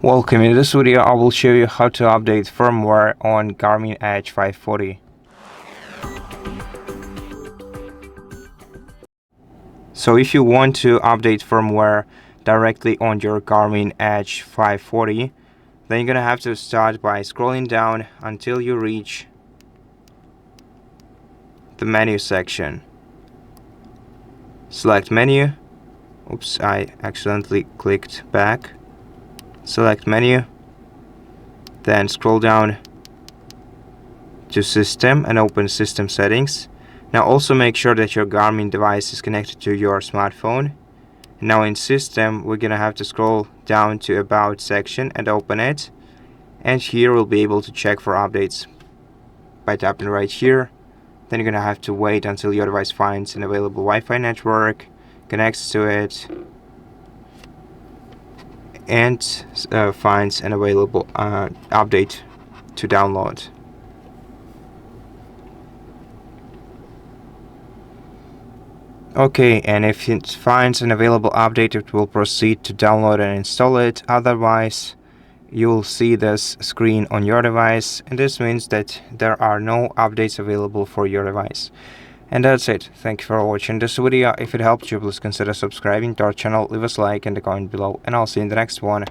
Welcome. In this video, I will show you how to update firmware on Garmin Edge 540. So if you want to update firmware directly on your Garmin Edge 540, then you're gonna have to start by scrolling down until you reach the menu section. Select menu. Oops, I accidentally clicked back. Select menu, then scroll down to system and open system settings. Now also make sure that your Garmin device is connected to your smartphone. Now in system, we're gonna have to scroll down to about section and open it, and here we'll be able to check for updates by tapping right here. Then you're gonna have to wait until your device finds an available Wi-Fi network, connects to it, and finds an available update to download. Okay, and if it finds an available update, it will proceed to download and install it. Otherwise, you'll see this screen on your device, and this means that there are no updates available for your device. And that's it. Thank you for watching this video. If it helped you, please consider subscribing to our channel, leave us a like and a comment below, and I'll see you in the next one.